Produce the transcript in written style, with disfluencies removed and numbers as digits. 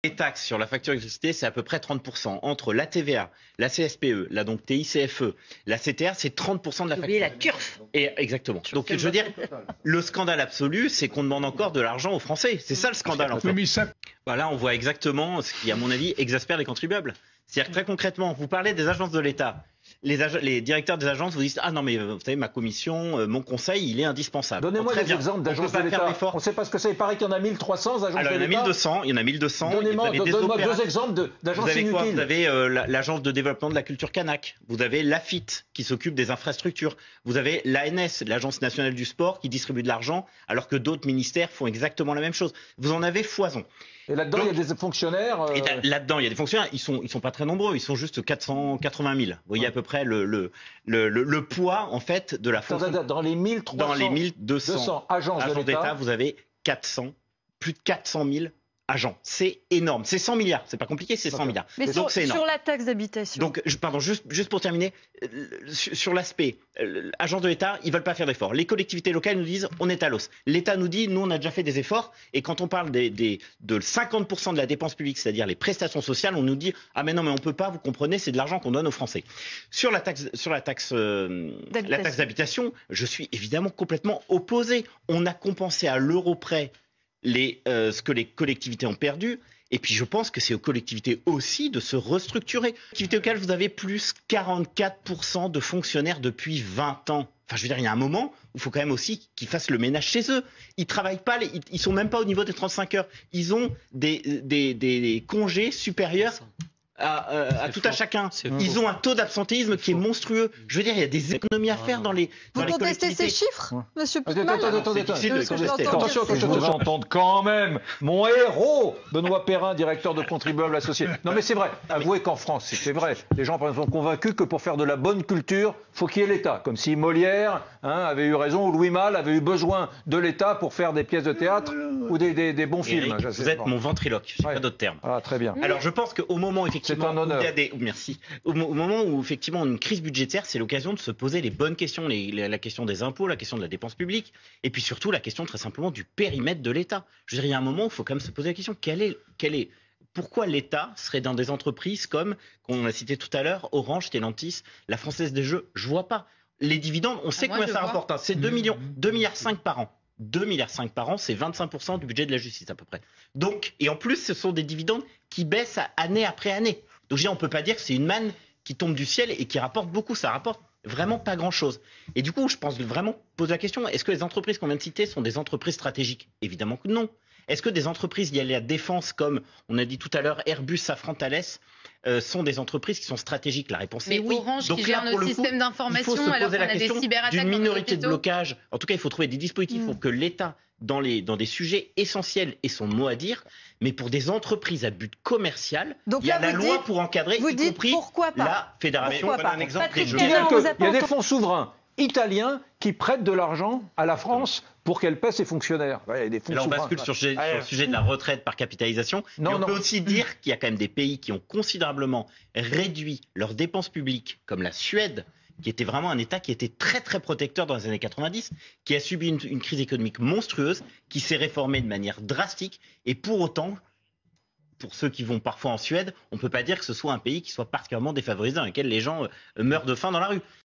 Les taxes sur la facture d'électricité, c'est à peu près 30%. Entre la TVA, la CSPE, la donc TICFE, la CTR, c'est 30% de la facture. La TURF. Et exactement. Donc je veux dire, le scandale absolu, c'est qu'on demande encore de l'argent aux Français. C'est ça le scandale en fait. Voilà, on voit exactement ce qui, à mon avis, exaspère les contribuables. C'est-à-dire très concrètement, vous parlez des agences de l'État. Les directeurs des agences vous disent ah non mais vous savez ma commission, mon conseil il est indispensable. Donnez-moi des exemples d'agences de l'État. On ne sait pas ce que c'est. Il paraît qu'il y en a 1300 agences de l'État. Alors il y en a 1200. Donnez-moi deux exemples d'agences inutiles. Vous avez l'agence de développement de la culture kanak. Vous avez l'AFIT qui s'occupe des infrastructures. Vous avez l'ANS, l'agence nationale du sport, qui distribue de l'argent alors que d'autres ministères font exactement la même chose. Vous en avez foison. Et là-dedans, il y a des fonctionnaires. Et là-dedans, il y a des fonctionnaires. Ils sont pas très nombreux. Ils sont juste 480 000. Vous voyez à peu près le poids en fait de la fonction. Dans les 1300, dans les 1200 agences de l'État, vous avez plus de 400 000 agents. C'est énorme. C'est 100 milliards. C'est pas compliqué, c'est 100 milliards. Mais donc c'est énorme. Sur la taxe d'habitation. Donc, pardon, juste pour terminer, sur l'aspect, agents de l'État, ils veulent pas faire d'efforts. Les collectivités locales nous disent, on est à l'os. L'État nous dit, nous, on a déjà fait des efforts. Et quand on parle de 50% de la dépense publique, c'est-à-dire les prestations sociales, on nous dit, ah mais non, mais on peut pas, vous comprenez, c'est de l'argent qu'on donne aux Français. Sur la taxe d'habitation, je suis évidemment complètement opposé. On a compensé à l'euro près ce que les collectivités ont perdu. Et puis je pense que c'est aux collectivités aussi de se restructurer. Collectivités locales, vous avez plus 44% de fonctionnaires depuis 20 ans. Enfin, je veux dire, il y a un moment où il faut quand même aussi qu'ils fassent le ménage chez eux. Ils travaillent pas, ils sont même pas au niveau des 35 heures. Ils ont des congés supérieurs à tout à chacun. Ils ont un taux d'absentéisme qui est monstrueux. Je veux dire, il y a des économies à faire dans les collectivités. Vous contestez ces chiffres, monsieur Putman? Attention que je vous entende quand même. Mon héros, Benoît Perrin, directeur de Contribuables Associés. Non mais c'est vrai, avouez qu'en France, c'est vrai, les gens sont convaincus que pour faire de la bonne culture, faut qu'il y ait l'État. Comme si Molière avait eu raison, ou Louis Malle avait eu besoin de l'État pour faire des pièces de théâtre ou des bons films. Vous êtes mon ventriloque, je n'ai pas d'autre terme. Ah, très bien. Alors je pense qu'au moment effectivement, c'est un honneur. Merci. Au moment où effectivement on a une crise budgétaire, c'est l'occasion de se poser les bonnes questions, la question des impôts, la question de la dépense publique, et puis surtout la question très simplement du périmètre de l'État. Je veux dire, il y a un moment où il faut quand même se poser la question pourquoi l'État serait dans des entreprises comme qu'on a cité tout à l'heure, Orange, Stellantis, la Française des Jeux? Je vois pas. Les dividendes, on sait combien ça rapporte. C'est 2,5 milliards par an. 2,5 milliards par an, c'est 25% du budget de la justice à peu près. Donc, et en plus, ce sont des dividendes qui baissent année après année. Donc, je veux dire, on peut pas dire que c'est une manne qui tombe du ciel et qui rapporte beaucoup. Ça rapporte vraiment pas grand-chose. Et du coup, je pense vraiment poser la question, est-ce que les entreprises qu'on vient de citer sont des entreprises stratégiques? Évidemment que non. Est-ce que des entreprises liées à la défense, comme on a dit tout à l'heure, Airbus, Safran, Thales, sont des entreprises qui sont stratégiques? La réponse est oui. Orange donc qui là, gère nos systèmes d'information alors qu'on a des cyberattaques d'une minorité de blocage. En tout cas, il faut trouver des dispositifs pour que l'État, dans des sujets essentiels, ait son mot à dire. Mais pour des entreprises à but commercial, il y a la loi pour encadrer, y compris la fédération. Pourquoi pas? Un exemple précis. Il y a des fonds souverains italiens qui prêtent de l'argent à la France pour qu'elle paie ses fonctionnaires. Ouais, il y a des fonds on bascule sur le sujet de la retraite par capitalisation. On peut aussi dire qu'il y a quand même des pays qui ont considérablement réduit leurs dépenses publiques, comme la Suède, qui était vraiment un État qui était très très protecteur dans les années 90, qui a subi une crise économique monstrueuse, qui s'est réformée de manière drastique, et pour autant, pour ceux qui vont parfois en Suède, on ne peut pas dire que ce soit un pays qui soit particulièrement défavorisé, dans lequel les gens meurent de faim dans la rue.